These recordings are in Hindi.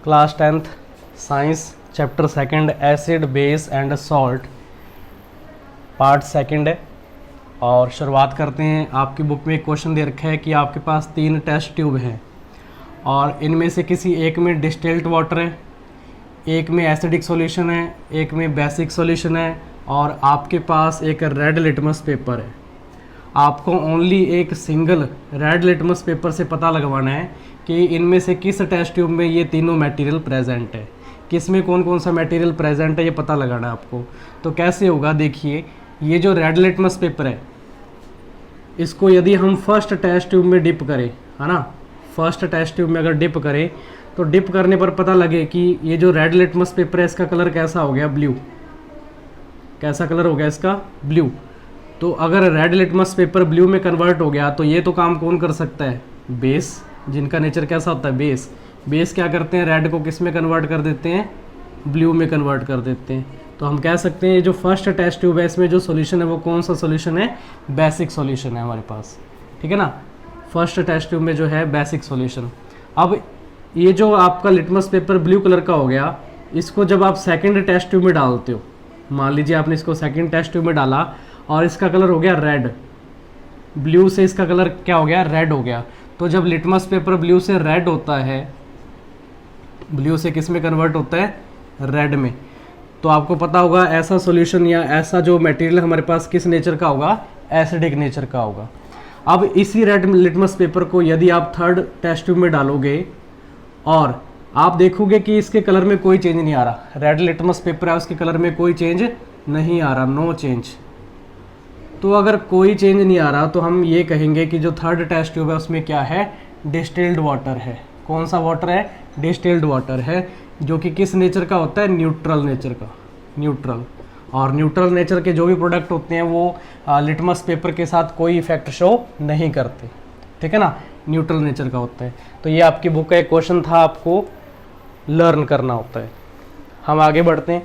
Class 10th science chapter second acid base and salt part second है। और शुरुआत करते हैं। आपकी बुक में एक क्वेश्चन दे रखा है कि आपके पास 3 टेस्ट ट्यूब हैं और इनमें से किसी एक में डिस्टिल्ड वाटर है, एक में एसिडिक सॉल्यूशन है, एक में बेसिक सॉल्यूशन है और आपके पास एक रेड लिटमस पेपर है। आपको ओनली एक सिंगल रेड लिटमस पेपर से पता लगवाना है कि इनमें से किस टेस्ट ट्यूब में ये तीनों मटेरियल प्रेजेंट है, किस में कौन कौन सा मटेरियल प्रेजेंट है, ये पता लगाना है आपको। तो कैसे होगा, देखिए ये जो रेड लिटमस पेपर है इसको यदि हम फर्स्ट टेस्ट ट्यूब में डिप करें, है ना, फर्स्ट टेस्ट ट्यूब में अगर डिप करें तो डिप करने पर पता लगे कि ये जो रेड लिटमस पेपर है इसका कलर कैसा हो गया, ब्लू। कैसा कलर हो गया इसका, ब्लू। तो अगर रेड लिटमस पेपर ब्लू में कन्वर्ट हो गया तो ये तो काम कौन कर सकता है, बेस, जिनका नेचर कैसा होता है, बेस। बेस क्या करते हैं, रेड को किस में कन्वर्ट कर देते हैं, ब्लू में कन्वर्ट कर देते हैं। तो हम कह सकते हैं ये जो फर्स्ट टेस्ट ट्यूब है इसमें जो सॉल्यूशन है वो कौन सा सॉल्यूशन है, बेसिक सॉल्यूशन है हमारे पास, ठीक है ना। फर्स्ट टेस्ट ट्यूब में जो है बेसिक सॉल्यूशन। अब ये जो आपका लिटमस पेपर ब्लू कलर का हो गया, इसको जब आप सेकेंड टेस्ट ट्यूब में डालते हो, मान लीजिए आपने इसको सेकेंड टेस्ट ट्यूब में डाला और इसका कलर हो गया रेड, ब्लू से इसका कलर क्या हो गया, रेड हो गया। तो जब लिटमस पेपर ब्लू से रेड होता है, ब्लू से किस में कन्वर्ट होता है, रेड में, तो आपको पता होगा ऐसा सॉल्यूशन या ऐसा जो मटेरियल हमारे पास किस नेचर का होगा, एसिडिक नेचर का होगा। अब इसी रेड लिटमस पेपर को यदि आप थर्ड टेस्ट ट्यूब में डालोगे और आप देखोगे कि इसके कलर में कोई चेंज नहीं आ रहा, रेड लिटमस पेपर है उसके कलर में कोई चेंज नहीं आ रहा, नो चेंज। तो अगर कोई चेंज नहीं आ रहा तो हम ये कहेंगे कि जो थर्ड टेस्ट ट्यूब है उसमें क्या है, डिस्टिल्ड वाटर है। कौन सा वाटर है, डिस्टिल्ड वाटर है, जो कि किस नेचर का होता है, न्यूट्रल नेचर का, न्यूट्रल। और न्यूट्रल नेचर के जो भी प्रोडक्ट होते हैं वो लिटमस पेपर के साथ कोई इफेक्ट शो नहीं करते, ठीक है ना, न्यूट्रल नेचर का होता है। तो ये आपकी बुक का एक क्वेश्चन था, आपको लर्न करना होता है। हम आगे बढ़ते हैं।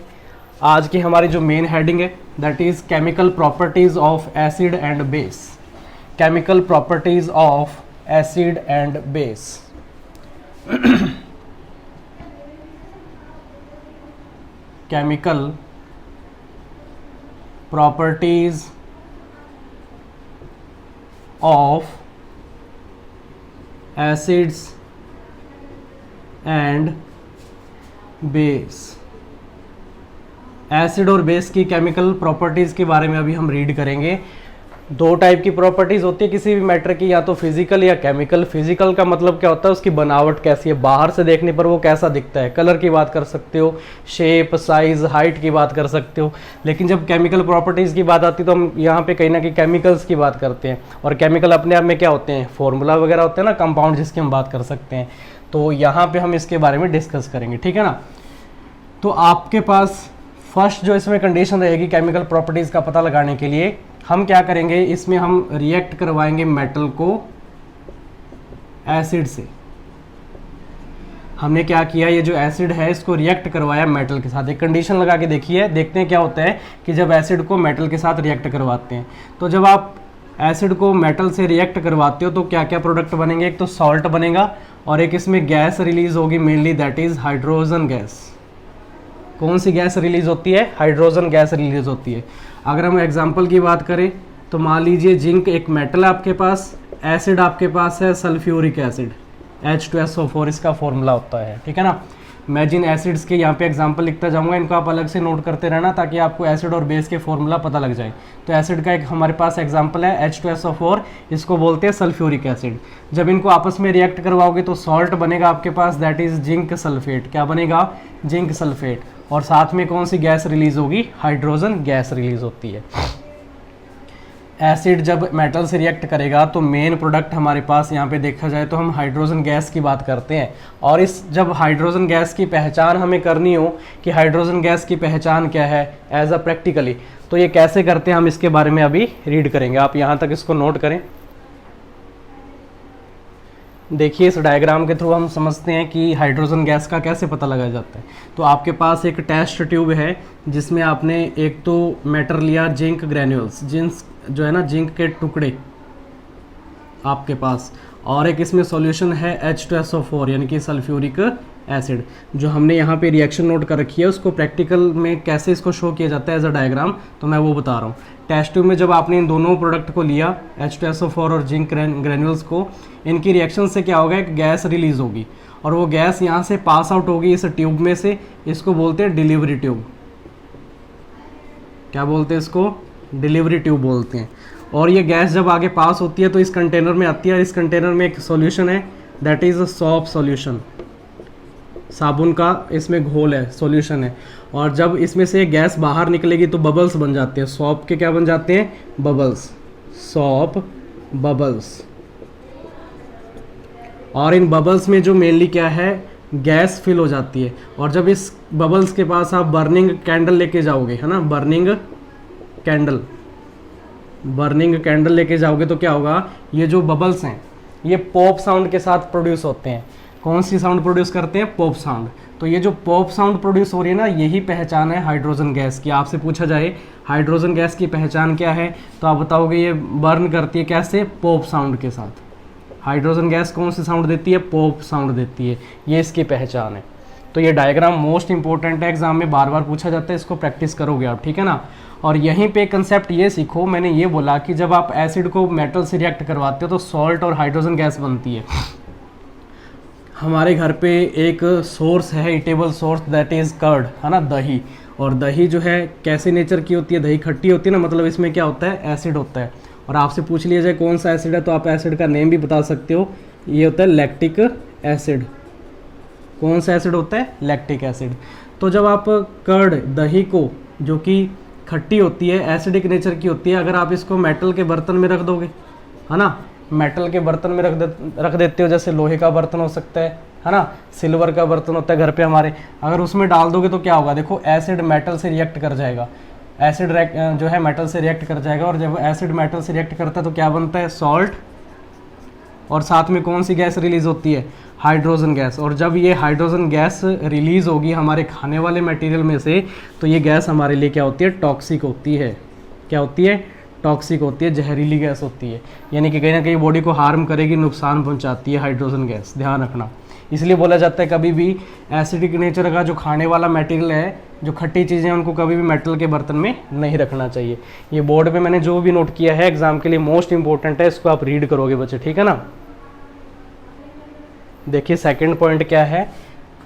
आज की हमारी जो मेन हेडिंग है that is chemical properties of acid and base. Chemical properties of acid and base. Chemical properties of acids and base. Acid और बेस की केमिकल प्रॉपर्टीज़ के बारे में अभी हम रीड करेंगे। 2 टाइप की प्रॉपर्टीज़ होती है किसी भी मैटर की, या तो फिजिकल या केमिकल। फिजिकल का मतलब क्या होता है, उसकी बनावट कैसी है, बाहर से देखने पर वो कैसा दिखता है, कलर की बात कर सकते हो, शेप, साइज, हाइट की बात कर सकते हो। लेकिन जब केमिकल प्रॉपर्टीज़ की बात आती है तो हम यहाँ पे कहीं ना कहीं केमिकल्स की बात करते हैं। और केमिकल अपने आप में क्या होते हैं, फॉर्मूला वगैरह होते हैं ना, कंपाउंड जिसकी हम बात कर सकते हैं। तो यहाँ पर हम इसके बारे में डिस्कस करेंगे, ठीक है ना। तो आपके पास फर्स्ट जो इसमें कंडीशन रहेगी केमिकल प्रॉपर्टीज़ का पता लगाने के लिए, हम क्या करेंगे, इसमें हम रिएक्ट करवाएंगे मेटल को एसिड से। हमने क्या किया, ये जो एसिड है इसको रिएक्ट करवाया मेटल के साथ। एक कंडीशन लगा के देखिए, देखते हैं क्या होता है कि जब एसिड को मेटल के साथ रिएक्ट करवाते हैं। तो जब आप एसिड को मेटल से रिएक्ट करवाते हो तो क्या क्या प्रोडक्ट बनेंगे, एक तो सॉल्ट बनेगा और एक इसमें गैस रिलीज होगी mainly, that is hydrogen gas. कौन सी गैस रिलीज होती है, हाइड्रोजन गैस रिलीज होती है। अगर हम एग्जांपल की बात करें तो मान लीजिए जिंक एक मेटल है आपके पास, एसिड आपके पास है सल्फ्यूरिक एसिड, H2SO4 इसका फॉर्मूला होता है, ठीक है ना। मैं जिन एसिड्स के यहाँ पे एग्जांपल लिखता जाऊँगा इनको आप अलग से नोट करते रहना ताकि आपको एसिड और बेस के फॉर्मूला पता लग जाए। तो एसिड का एक हमारे पास एग्जांपल है H2SO4, इसको बोलते हैं सल्फ्यूरिक एसिड। जब इनको आपस में रिएक्ट करवाओगे तो सॉल्ट बनेगा आपके पास, दैट इज जिंक सल्फेट। क्या बनेगा, जिंक सल्फेट। और साथ में कौन सी गैस रिलीज होगी, हाइड्रोजन गैस रिलीज होती है। एसिड जब मेटल से रिएक्ट करेगा तो मेन प्रोडक्ट हमारे पास यहाँ पे देखा जाए तो हम हाइड्रोजन गैस की बात करते हैं। और इस जब हाइड्रोजन गैस की पहचान हमें करनी हो कि हाइड्रोजन गैस की पहचान क्या है एज अ प्रैक्टिकली, तो ये कैसे करते हैं हम इसके बारे में अभी रीड करेंगे। आप यहाँ तक इसको नोट करें। देखिए इस डायग्राम के थ्रू हम समझते हैं कि हाइड्रोजन गैस का कैसे पता लगाया जाता है। तो आपके पास एक टेस्ट ट्यूब है जिसमें आपने एक तो मैटर लिया, जिंक ग्रैन्यूल्स, जिंक जो है ना, जिंक के टुकड़े आपके पास, और एक इसमें सॉल्यूशन है H2SO4 यानी कि सल्फ्यूरिक एसिड। जो हमने यहाँ पे रिएक्शन नोट कर रखी है उसको प्रैक्टिकल में कैसे इसको शो किया जाता है एज अ डायग्राम, तो मैं वो बता रहा हूँ। टेस्ट ट्यूब में जब आपने इन दोनों प्रोडक्ट को लिया, H2SO4 और जिंक ग्रेन्यूल्स को, इनकी रिएक्शन से क्या होगा, एक गैस रिलीज होगी और वो गैस यहाँ से पास आउट होगी इस ट्यूब में से। इसको बोलते हैं डिलीवरी ट्यूब। क्या बोलते हैं इसको? डिलीवरी ट्यूब बोलते हैं। और ये गैस जब आगे पास होती है तो इस कंटेनर में आती है, और इस कंटेनर में एक सॉल्यूशन है, that is a shop solution. साबुन का इसमें घोल है, सॉल्यूशन है। और जब इसमें से गैस बाहर निकलेगी तो बबल्स बन जाते हैं। सॉप के क्या बन जाते हैं? बबल्स। Shop bubbles. और इन बबल्स में जो मेनली क्या है, गैस फिल हो जाती है। और जब इस बबल्स के पास आप बर्निंग कैंडल लेके जाओगे, है ना, बर्निंग कैंडल लेके जाओगे तो क्या होगा, ये जो बबल्स हैं ये पॉप साउंड के साथ प्रोड्यूस होते हैं। कौन सी साउंड प्रोड्यूस करते हैं? Pop sound. तो ये जो पॉप साउंड प्रोड्यूस हो रही है ना, यही पहचान है हाइड्रोजन गैस की। आपसे पूछा जाए हाइड्रोजन गैस की पहचान क्या है, तो आप बताओगे ये बर्न करती है कैसे? पॉप साउंड के साथ। हाइड्रोजन गैस कौन सी साउंड देती है? पॉप साउंड देती है। ये इसकी पहचान है। तो ये डायग्राम मोस्ट इंपॉर्टेंट है, एग्जाम में बार बार पूछा जाता है, इसको प्रैक्टिस करोगे आप, ठीक है ना। और यहीं पे कंसेप्ट ये सीखो, मैंने ये बोला कि जब आप एसिड को मेटल से रिएक्ट करवाते हो तो सॉल्ट और हाइड्रोजन गैस बनती है। हमारे घर पे एक सोर्स है, eatable source, that is curd, है ना, दही। और दही जो है कैसे नेचर की होती है? दही खट्टी होती है ना, मतलब इसमें क्या होता है? एसिड होता है। और आपसे पूछ लिया जाए कौन सा एसिड है, तो आप एसिड का नेम भी बता सकते हो, ये होता है लैक्टिक एसिड। कौन सा एसिड होता है? Lactic acid. तो जब आप कर्ड, दही को, जो कि खट्टी होती है, एसिडिक नेचर की होती है, अगर आप इसको मेटल के बर्तन में रख दोगे, है ना, मेटल के बर्तन में रख देते हो, जैसे लोहे का बर्तन हो सकता है ना, सिल्वर का बर्तन होता है घर पे हमारे, अगर उसमें डाल दोगे तो क्या होगा? देखो, एसिड मेटल से रिएक्ट कर जाएगा। एसिड जो है मेटल से रिएक्ट कर जाएगा, और जब एसिड मेटल से रिएक्ट करता है तो क्या बनता है? सॉल्ट। और साथ में कौन सी गैस रिलीज होती है? Hydrogen gas. और जब ये हाइड्रोजन गैस रिलीज होगी हमारे खाने वाले मटेरियल में से, तो ये गैस हमारे लिए क्या होती है? टॉक्सिक होती है। क्या होती है? टॉक्सिक होती है, जहरीली गैस होती है, यानी कि कहीं ना कहीं बॉडी को हार्म करेगी, नुकसान पहुंचाती है हाइड्रोजन गैस, ध्यान रखना। इसलिए बोला जाता है कभी भी एसिडिक नेचर का जो खाने वाला मटेरियल है, जो खट्टी चीज़ें हैं, उनको कभी भी मेटल के बर्तन में नहीं रखना चाहिए। ये बोर्ड पे मैंने जो भी नोट किया है एग्जाम के लिए मोस्ट इंपॉर्टेंट है, इसको आप रीड करोगे बच्चे, ठीक है ना। देखिए सेकंड पॉइंट क्या है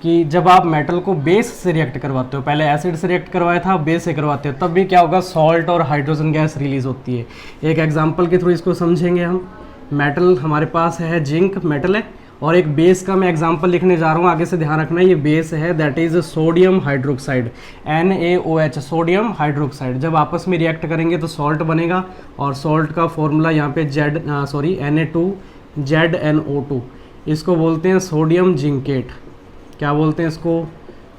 कि जब आप मेटल को बेस से रिएक्ट करवाते हो, पहले एसिड से रिएक्ट करवाया था, बेस से करवाते हो, तब भी क्या होगा? सॉल्ट और हाइड्रोजन गैस रिलीज होती है। एक एग्जांपल के थ्रू इसको समझेंगे हम। मेटल हमारे पास है, जिंक मेटल है, और एक बेस का मैं एग्जांपल लिखने जा रहा हूँ, आगे से ध्यान रखना। ये बेस है, that is sodium hydroxide, NaOH, sodium hydroxide. जब आपस में रिएक्ट करेंगे तो सॉल्ट बनेगा, और सॉल्ट का फॉर्मूला यहाँ पे Na2ZNO2, इसको बोलते हैं सोडियम जिंकेट। क्या बोलते हैं इसको?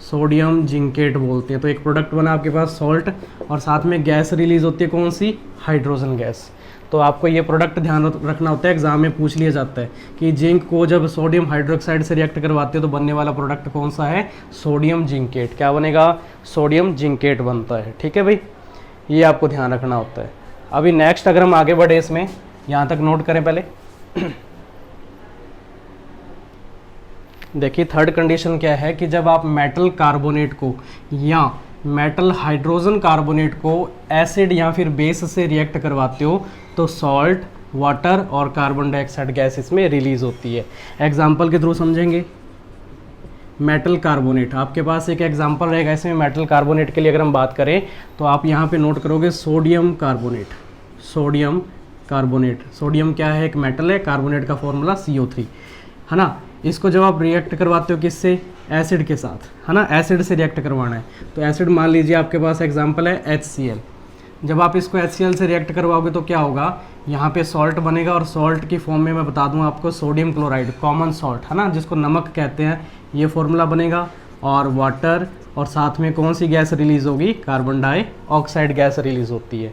सोडियम जिंकेट बोलते हैं। तो एक प्रोडक्ट बना आपके पास सॉल्ट, और साथ में गैस रिलीज होती है, कौन सी? Hydrogen gas. तो आपको ये प्रोडक्ट ध्यान रखना होता है, एग्जाम में पूछ लिया जाता है कि जिंक को जब सोडियम हाइड्रोक्साइड से रिएक्ट करवाते हो तो बनने वाला प्रोडक्ट कौन सा है? Sodium zincate. क्या बनेगा? सोडियम जिंकेट बनता है, ठीक है भाई, ये आपको ध्यान रखना होता है। अभी नेक्स्ट अगर हम आगे बढ़े इसमें, यहाँ तक नोट करें पहले। देखिए थर्ड कंडीशन क्या है कि जब आप मेटल कार्बोनेट को या मेटल हाइड्रोजन कार्बोनेट को एसिड या फिर बेस से रिएक्ट करवाते हो तो सॉल्ट, वाटर और कार्बन डाइऑक्साइड गैस इसमें रिलीज होती है। एग्जाम्पल के थ्रू समझेंगे। मेटल कार्बोनेट, आपके पास एक एग्जाम्पल रहेगा इसमें मेटल कार्बोनेट के लिए अगर हम बात करें तो आप यहाँ पे नोट करोगे sodium carbonate. Sodium carbonate, sodium क्या है? एक मेटल है, कार्बोनेट का फॉर्मूला CO3, है ना। इसको जब आप रिएक्ट करवाते हो किससे? एसिड के साथ, है ना, एसिड से रिएक्ट करवाना है। तो एसिड मान लीजिए आपके पास एग्जांपल है HCl। जब आप इसको HCl से रिएक्ट करवाओगे तो क्या होगा? यहाँ पे सॉल्ट बनेगा, और सॉल्ट की फॉर्म में मैं बता दूँ आपको सोडियम क्लोराइड, कॉमन सॉल्ट, है ना, जिसको नमक कहते हैं, ये फॉर्मूला बनेगा। और वाटर, और साथ में कौन सी गैस रिलीज होगी? कार्बन डाइऑक्साइड गैस रिलीज होती है,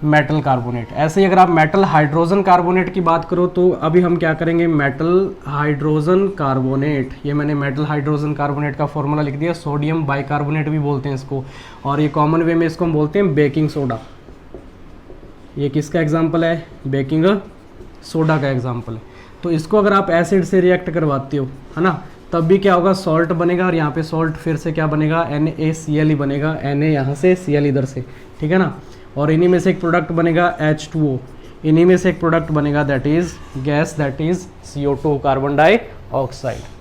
मेटल कार्बोनेट। ऐसे ही अगर आप मेटल हाइड्रोजन कार्बोनेट की बात करो तो अभी हम क्या करेंगे? मेटल हाइड्रोजन कार्बोनेट, ये मैंने मेटल हाइड्रोजन कार्बोनेट का फॉर्मूला लिख दिया। सोडियम बाइकार्बोनेट भी बोलते हैं इसको, और ये कॉमन वे में इसको हम बोलते हैं बेकिंग सोडा। ये किसका एग्जाम्पल है? बेकिंग सोडा का एग्जाम्पल है। तो इसको अगर आप एसिड से रिएक्ट करवाते हो, है ना, तब भी क्या होगा, सॉल्ट बनेगा, और यहाँ पे सॉल्ट फिर से क्या बनेगा, NaCl ही बनेगा, Na यहाँ से, Cl इधर से, ठीक है ना। और इन्हीं में से एक प्रोडक्ट बनेगा H2O, इन्हीं में से एक प्रोडक्ट बनेगा that is gas, that is CO2, carbon dioxide.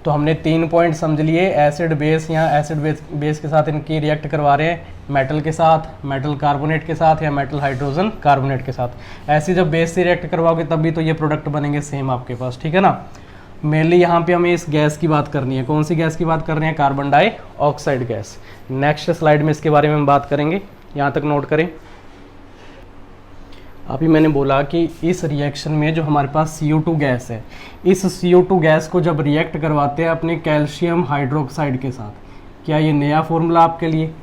तो हमने 3 पॉइंट समझ लिए। एसिड बेस, यहाँ एसिड बेस के साथ इनकी रिएक्ट करवा रहे हैं, मेटल के साथ, मेटल कार्बोनेट के साथ, या मेटल हाइड्रोजन कार्बोनेट के साथ। ऐसे जब बेस से रिएक्ट करवाओगे तब भी तो ये प्रोडक्ट बनेंगे सेम आपके पास, ठीक है ना। मेनली यहाँ पे हमें इस गैस की बात करनी है। कौन सी गैस की बात कर रहे हैं, carbon dioxide gas. Next slide में इसके बारे में हम बात करेंगे, यहाँ तक नोट करें। अभी मैंने बोला कि इस रिएक्शन में जो हमारे पास CO2 गैस है, इस CO2 गैस को जब रिएक्ट करवाते हैं अपने कैल्शियम हाइड्रोक्साइड के साथ, क्या ये नया फॉर्मूला आपके लिए?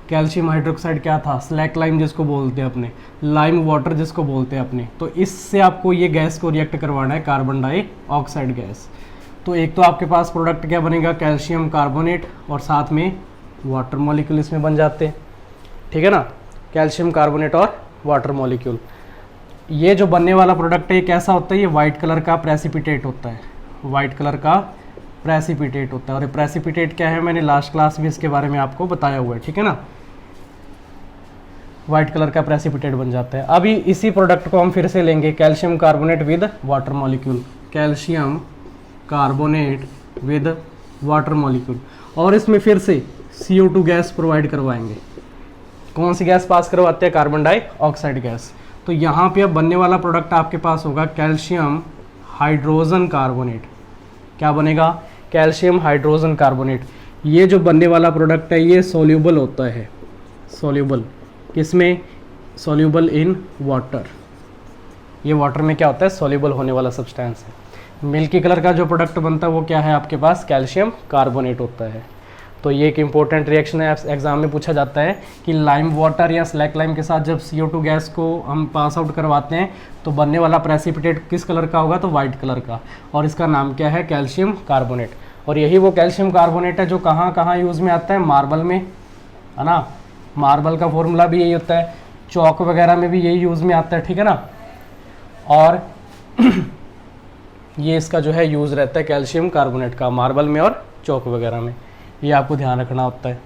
कैल्शियम हाइड्रोक्साइड क्या था, स्लैक लाइम जिसको बोलते हैं अपने, लाइम वाटर जिसको बोलते हैं अपने। तो इससे आपको ये गैस को रिएक्ट करवाना है, कार्बन डाइऑक्साइड गैस। तो एक तो आपके पास प्रोडक्ट क्या बनेगा, कैल्शियम कार्बोनेट, और साथ में वाटर मॉलिक्यूल इसमें बन जाते हैं, ठीक है ना, कैल्शियम कार्बोनेट और वाटर मॉलिक्यूल। ये जो बनने वाला प्रोडक्ट है ये कैसा होता है, ये वाइट कलर का प्रेसिपिटेट होता है, वाइट कलर का प्रेसिपिटेट होता है। और ये प्रेसिपिटेट क्या है, मैंने लास्ट क्लास में इसके बारे में आपको बताया हुआ है, ठीक है ना। वाइट कलर का प्रेसिपिटेट बन जाता है। अभी इसी प्रोडक्ट को हम फिर से लेंगे, calcium carbonate with water molecule, calcium carbonate with water molecule, और इसमें फिर से CO2 गैस प्रोवाइड करवाएंगे। कौन सी गैस पास करवाते हैं, कार्बन डाइऑक्साइड गैस। तो यहाँ पे अब बनने वाला प्रोडक्ट आपके पास होगा कैल्शियम हाइड्रोजन कार्बोनेट। क्या बनेगा, कैल्शियम हाइड्रोजन कार्बोनेट। ये जो बनने वाला प्रोडक्ट है ये सोल्यूबल होता है, सोल्यूबल किसमें, सोल्यूबल इन वाटर। ये वाटर में क्या होता है, सोल्यूबल होने वाला सब्सटेंस है। मिल्की कलर का जो प्रोडक्ट बनता है वो क्या है आपके पास, कैल्शियम कार्बोनेट होता है। तो ये एक इंपॉर्टेंट रिएक्शन है, एग्जाम में पूछा जाता है कि लाइम वाटर या स्लैक लाइम के साथ जब CO2 गैस को हम पास आउट करवाते हैं तो बनने वाला प्रेसिपिटेट किस कलर का होगा, तो वाइट कलर का, और इसका नाम क्या है, कैल्शियम कार्बोनेट। और यही वो कैल्शियम कार्बोनेट है जो कहाँ कहाँ यूज़ में आता है, मार्बल में, है ना। मार्बल का फॉर्मूला भी यही होता है, चौक वगैरह में भी यही यूज़ में आता है, ठीक है ना। और ये इसका जो है यूज़ रहता है कैल्शियम कार्बोनेट का मार्बल में और चौक वगैरह में, ये आपको ध्यान रखना होता है।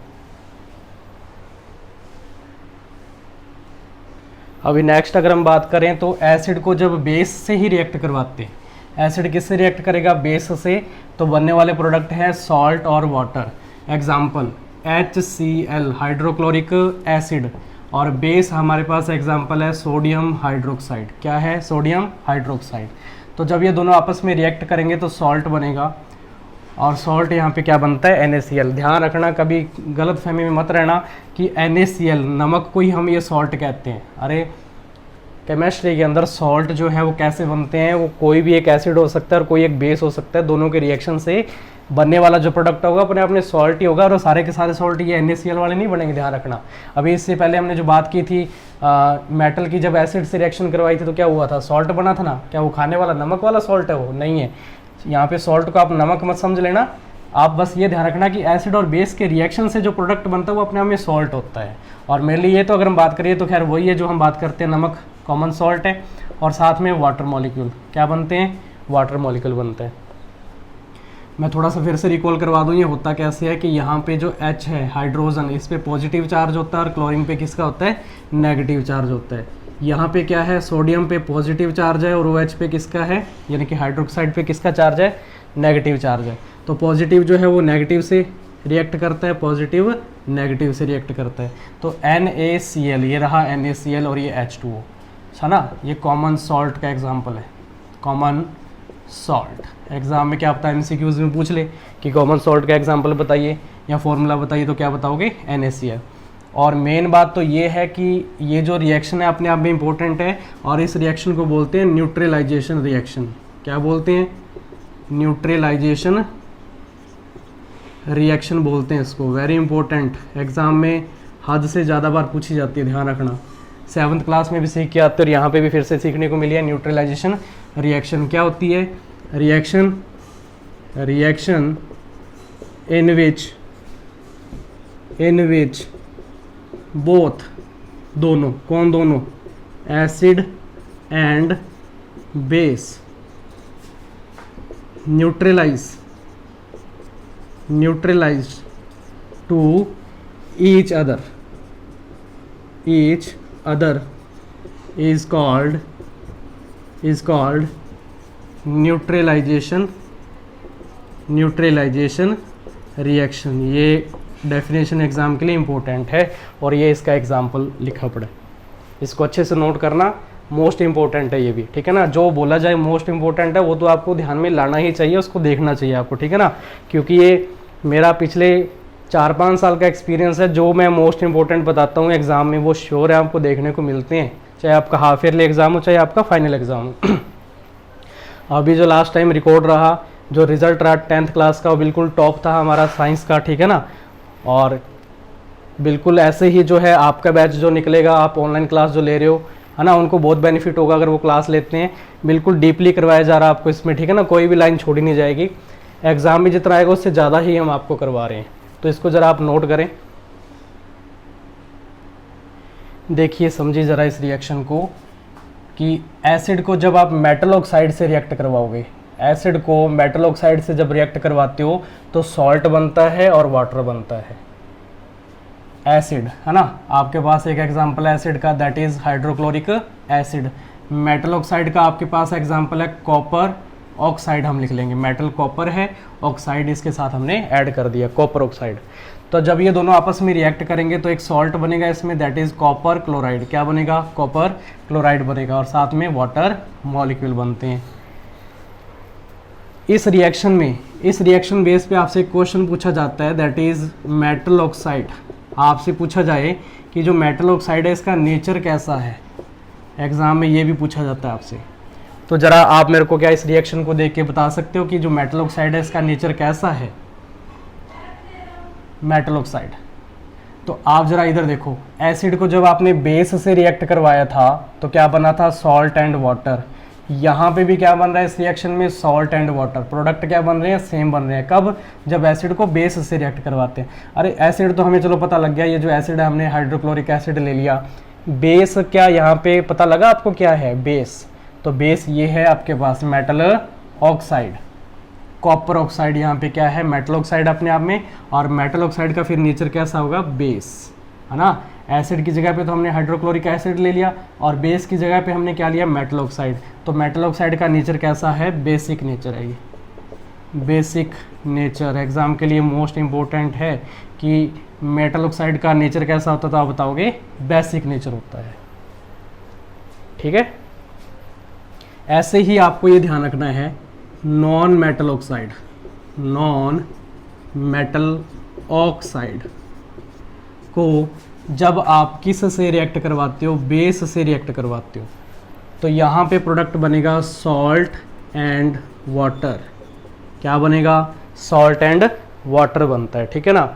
अभी नेक्स्ट अगर हम बात करें तो एसिड को जब बेस से ही रिएक्ट करवाते हैं, एसिड किससे रिएक्ट करेगा, बेस से, तो बनने वाले प्रोडक्ट हैं सॉल्ट और water. Example HCl hydrochloric acid, और बेस हमारे पास एग्जाम्पल है सोडियम हाइड्रोक्साइड। क्या है, सोडियम हाइड्रोक्साइड। तो जब ये दोनों आपस में रिएक्ट करेंगे तो सॉल्ट बनेगा, और सॉल्ट यहाँ पे क्या बनता है, NaCl। ध्यान रखना, कभी गलत फहमी में मत रहना कि NaCl नमक को ही हम ये सॉल्ट कहते हैं। अरे केमिस्ट्री के अंदर सॉल्ट जो है वो कैसे बनते हैं, वो कोई भी एक एसिड हो सकता है और कोई एक बेस हो सकता है, दोनों के रिएक्शन से बनने वाला जो प्रोडक्ट होगा अपने आप में सॉल्ट ही होगा, और सारे के सारे सॉल्ट ये NaCl वाले नहीं बनेंगे, ध्यान रखना। अभी इससे पहले हमने जो बात की थी मेटल की, जब एसिड से रिएक्शन करवाई थी तो क्या हुआ था, सॉल्ट बना था ना। क्या वो खाने वाला नमक वाला सॉल्ट है, वो नहीं है। यहाँ पे सॉल्ट को आप नमक मत समझ लेना, आप बस ये ध्यान रखना कि एसिड और बेस के रिएक्शन से जो प्रोडक्ट बनता है वो अपने आप में सॉल्ट होता है। और मेनली ये तो अगर हम बात करिए तो खैर वही है जो हम बात करते हैं, नमक कॉमन सॉल्ट है, और साथ में वाटर मॉलिक्यूल क्या बनते हैं, वाटर मॉलिक्यूल बनते हैं। मैं थोड़ा सा फिर से रिकॉल करवा दूँ ये होता कैसे है कि यहाँ पे जो H है हाइड्रोजन, इस पे पॉजिटिव चार्ज होता है, और क्लोरीन पे किसका होता है, नेगेटिव चार्ज होता है। यहाँ पे क्या है, सोडियम पे पॉजिटिव चार्ज है, और OH पे किसका है, यानी कि हाइड्रोक्साइड पे किसका चार्ज है, नेगेटिव चार्ज है। तो पॉजिटिव जो है वो नेगेटिव से रिएक्ट करता है, पॉजिटिव नेगेटिव से रिएक्ट करता है। तो NaCl, ये रहा NaCl, और ये H2O, है ना। ये कॉमन सॉल्ट का एग्जाम्पल है, कॉमन सॉल्ट। एग्जाम में क्या पता है, MCQs में पूछ ले कि कॉमन सॉल्ट का एग्जाम्पल बताइए या फॉर्मूला बताइए, तो क्या बताओगे, NaCl। और मेन बात तो ये है कि ये जो रिएक्शन है अपने आप में इम्पोर्टेंट है, और इस रिएक्शन को बोलते हैं न्यूट्रलाइजेशन रिएक्शन। क्या बोलते हैं, न्यूट्रलाइजेशन रिएक्शन बोलते हैं इसको। वेरी इंपॉर्टेंट, एग्जाम में हद से ज़्यादा बार पूछी जाती है, ध्यान रखना। 7th क्लास में भी सीख के आते और यहाँ पे भी फिर से सीखने को मिली है। न्यूट्रलाइजेशन रिएक्शन क्या होती है, रिएक्शन इन विच बोथ, दोनों, कौन दोनों, acid and base neutralise to each other is called neutralisation reaction. ये डेफिनेशन एग्जाम के लिए इम्पोर्टेंट है और ये इसका एग्जाम्पल लिखा पड़ा है, इसको अच्छे से नोट करना, मोस्ट इंपॉर्टेंट है ये भी, ठीक है ना। जो बोला जाए मोस्ट इंपॉर्टेंट है वो तो आपको ध्यान में लाना ही चाहिए, उसको देखना चाहिए आपको, ठीक है ना। क्योंकि ये मेरा पिछले 4-5 साल का एक्सपीरियंस है, जो मैं मोस्ट इंपॉर्टेंट बताता हूँ एग्जाम में वो श्योर है आपको देखने को मिलते हैं, चाहे आपका हाफ ईयरली एग्जाम हो चाहे आपका फाइनल एग्जाम हो। अभी जो लास्ट टाइम रिकॉर्ड रहा, जो रिजल्ट रहा 10th क्लास का, वो बिल्कुल टॉप था हमारा साइंस का, ठीक है ना। और बिल्कुल ऐसे ही जो है आपका बैच जो निकलेगा, आप ऑनलाइन क्लास जो ले रहे हो, है ना, उनको बहुत बेनिफिट होगा अगर वो क्लास लेते हैं। बिल्कुल डीपली करवाया जा रहा है आपको इसमें, ठीक है ना, कोई भी लाइन छोड़ी नहीं जाएगी। एग्जाम में जितना आएगा उससे ज़्यादा ही हम आपको करवा रहे हैं, तो इसको ज़रा आप नोट करें, देखिए समझिए ज़रा इस रिएक्शन को कि एसिड को जब आप मेटल ऑक्साइड से रिएक्ट करवाओगे, एसिड को मेटल ऑक्साइड से जब रिएक्ट करवाते हो तो सॉल्ट बनता है और वाटर बनता है। एसिड, है ना, आपके पास एक एग्जांपल है एसिड का, that is hydrochloric acid. Metal oxide का आपके पास एग्जांपल है कॉपर ऑक्साइड, हम लिख लेंगे, मेटल कॉपर है, ऑक्साइड इसके साथ हमने ऐड कर दिया कॉपर ऑक्साइड। तो जब ये दोनों आपस में रिएक्ट करेंगे तो एक सॉल्ट बनेगा इसमें, दैट इज कॉपर क्लोराइड। क्या बनेगा? कॉपर क्लोराइड बनेगा, और साथ में वाटर मॉलिक्यूल बनते हैं। इस रिएक्शन में, इस रिएक्शन बेस पे आपसे एक क्वेश्चन पूछा जाता है, दैट इज मेटल ऑक्साइड। आपसे पूछा जाए कि जो मेटल ऑक्साइड है इसका नेचर कैसा है, एग्जाम में ये भी पूछा जाता है आपसे। तो जरा आप मेरे को क्या इस रिएक्शन को देख के बता सकते हो कि जो मेटल ऑक्साइड है इसका नेचर कैसा है? मेटल ऑक्साइड, तो आप जरा इधर देखो, एसिड को जब आपने बेस से रिएक्ट करवाया था तो क्या बना था? Salt and water. यहाँ पे भी क्या बन रहा है इस रिएक्शन में? Salt and water. प्रोडक्ट क्या बन रहे हैं? सेम बन रहे हैं। कब? जब एसिड को बेस से रिएक्ट करवाते हैं। अरे एसिड तो हमें चलो पता लग गया, ये जो एसिड है हमने हाइड्रोक्लोरिक एसिड ले लिया। बेस क्या यहाँ पे पता लगा आपको क्या है बेस? तो बेस ये है आपके पास मेटल ऑक्साइड। कॉपर ऑक्साइड यहाँ पे क्या है? मेटल ऑक्साइड अपने आप में, और मेटल ऑक्साइड का फिर नेचर कैसा होगा? बेस, है ना। एसिड की जगह पे तो हमने हाइड्रोक्लोरिक एसिड ले लिया, और बेस की जगह पे हमने क्या लिया? Metal oxide. तो मेटल ऑक्साइड का नेचर कैसा है? बेसिक नेचर है ये, बेसिक नेचर। एग्जाम के लिए मोस्ट इम्पोर्टेंट है कि मेटल ऑक्साइड का नेचर कैसा होता है, तो आप बताओगे बेसिक नेचर होता है, ठीक है। ऐसे ही आपको ये ध्यान रखना है, non metal oxide, non metal oxide को जब आप किस से रिएक्ट करवाते हो? बेस से रिएक्ट करवाते हो, तो यहाँ पे प्रोडक्ट बनेगा सॉल्ट एंड वाटर। क्या बनेगा? सॉल्ट एंड वाटर बनता है, ठीक है ना।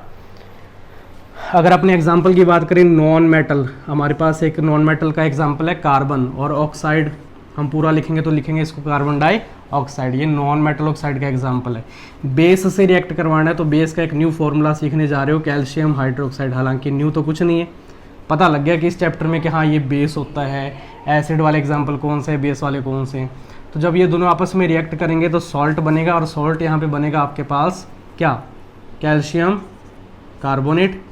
अगर अपने एग्जाम्पल की बात करें, नॉन मेटल, हमारे पास एक नॉन मेटल का एग्जाम्पल है कार्बन, और ऑक्साइड हम पूरा लिखेंगे तो लिखेंगे इसको कार्बन डाइऑक्साइड। ये नॉन मेटल ऑक्साइड का एग्जांपल है। बेस से रिएक्ट करवाना है तो बेस का एक न्यू फॉर्मूला सीखने जा रहे हो, कैल्शियम हाइड्रोक्साइड। हालांकि न्यू तो कुछ नहीं है, पता लग गया कि इस चैप्टर में कि हाँ ये बेस होता है। एसिड वाले एग्जाम्पल कौन से हैं, बेस वाले कौन से हैं। तो जब ये दोनों आपस में रिएक्ट करेंगे तो सॉल्ट बनेगा, और सॉल्ट यहाँ पर बनेगा आपके पास क्या? Calcium carbonate.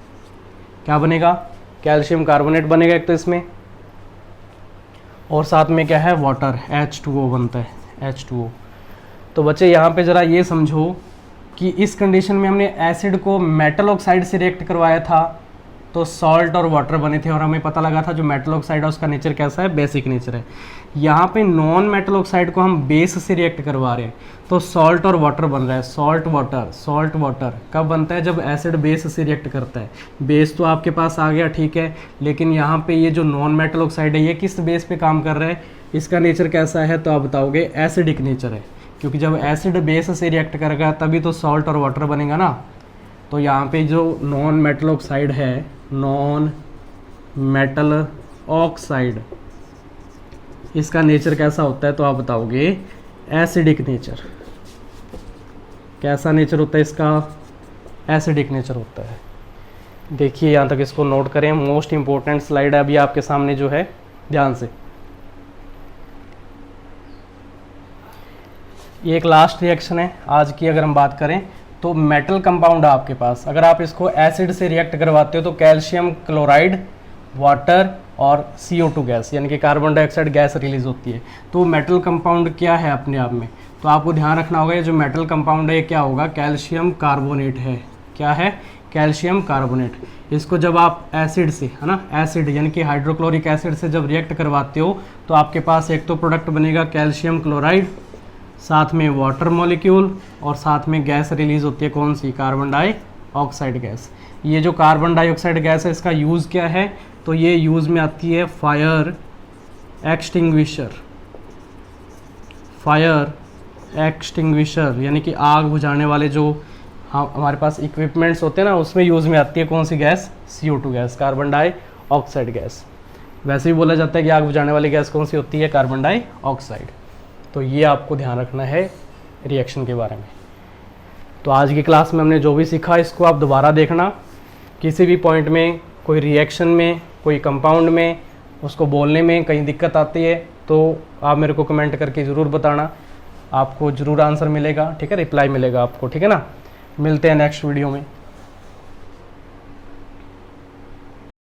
क्या बनेगा? कैल्शियम कार्बोनेट बनेगा एक तो इसमें, और साथ में क्या है? वाटर, H2O बनता है, H2O। तो बच्चे यहाँ पे ज़रा ये समझो कि इस कंडीशन में हमने एसिड को मेटल ऑक्साइड से रिएक्ट करवाया था तो सॉल्ट और वाटर बने थे, और हमें पता लगा था जो मेटल ऑक्साइड है उसका नेचर कैसा है? बेसिक नेचर है। यहाँ पे नॉन मेटल ऑक्साइड को हम बेस से रिएक्ट करवा रहे हैं तो सॉल्ट और वाटर बन रहा है, सॉल्ट वाटर। सॉल्ट वाटर कब बनता है? जब एसिड बेस से रिएक्ट करता है। बेस तो आपके पास आ गया, ठीक है, लेकिन यहाँ पे ये जो नॉन मेटल ऑक्साइड है ये किस बेस पे काम कर रहा है? इसका नेचर कैसा है? तो आप बताओगे एसिडिक नेचर है, क्योंकि जब एसिड बेस से रिएक्ट करेगा तभी तो सॉल्ट और वाटर बनेगा ना। तो यहाँ पे जो नॉन मेटल ऑक्साइड है, नॉन मेटल ऑक्साइड, इसका नेचर कैसा होता है? तो आप बताओगे एसिडिक नेचर। कैसा नेचर होता है इसका? एसिडिक नेचर होता है। देखिए यहाँ तक इसको नोट करें, मोस्ट इंपॉर्टेंट स्लाइड है अभी आपके सामने जो है, ध्यान से। ये एक लास्ट रिएक्शन है आज की। अगर हम बात करें तो मेटल कंपाउंड है आपके पास, अगर आप इसको एसिड से रिएक्ट करवाते हो तो कैल्शियम क्लोराइड, वाटर और CO2 गैस यानी कि कार्बन डाइऑक्साइड गैस रिलीज होती है। तो मेटल कंपाउंड क्या है अपने आप में, तो आपको ध्यान रखना होगा ये जो मेटल कंपाउंड है ये क्या होगा, कैल्शियम कार्बोनेट है। क्या है, कैल्शियम कार्बोनेट। इसको जब आप एसिड से, है ना, एसिड यानी कि हाइड्रोक्लोरिक एसिड से जब रिएक्ट करवाते हो तो आपके पास एक तो प्रोडक्ट बनेगा कैल्शियम क्लोराइड, साथ में वाटर मॉलिक्यूल और साथ में गैस रिलीज होती है कौन सी, कार्बन डाइऑक्साइड गैस। ये जो कार्बन डाइऑक्साइड गैस है इसका यूज़ क्या है, तो ये यूज़ में आती है फायर एक्सटिंग्विशर। फायर एक्सटिंग्विशर यानी कि आग बुझाने वाले जो हमारे पास इक्विपमेंट्स होते हैं ना, उसमें यूज़ में आती है कौन सी gas, CO2 gas, carbon dioxide gas. वैसे भी बोला जाता है कि आग बुझाने वाली गैस कौन सी होती है, कार्बन डाइऑक्साइड। तो ये आपको ध्यान रखना है रिएक्शन के बारे में। तो आज की क्लास में हमने जो भी सीखा इसको आप दोबारा देखना। किसी भी पॉइंट में, कोई रिएक्शन में, कोई कंपाउंड में, उसको बोलने में कहीं दिक्कत आती है तो आप मेरे को कमेंट करके ज़रूर बताना, आपको ज़रूर आंसर मिलेगा, ठीक है, रिप्लाई मिलेगा आपको, ठीक है ना। मिलते हैं नेक्स्ट वीडियो में।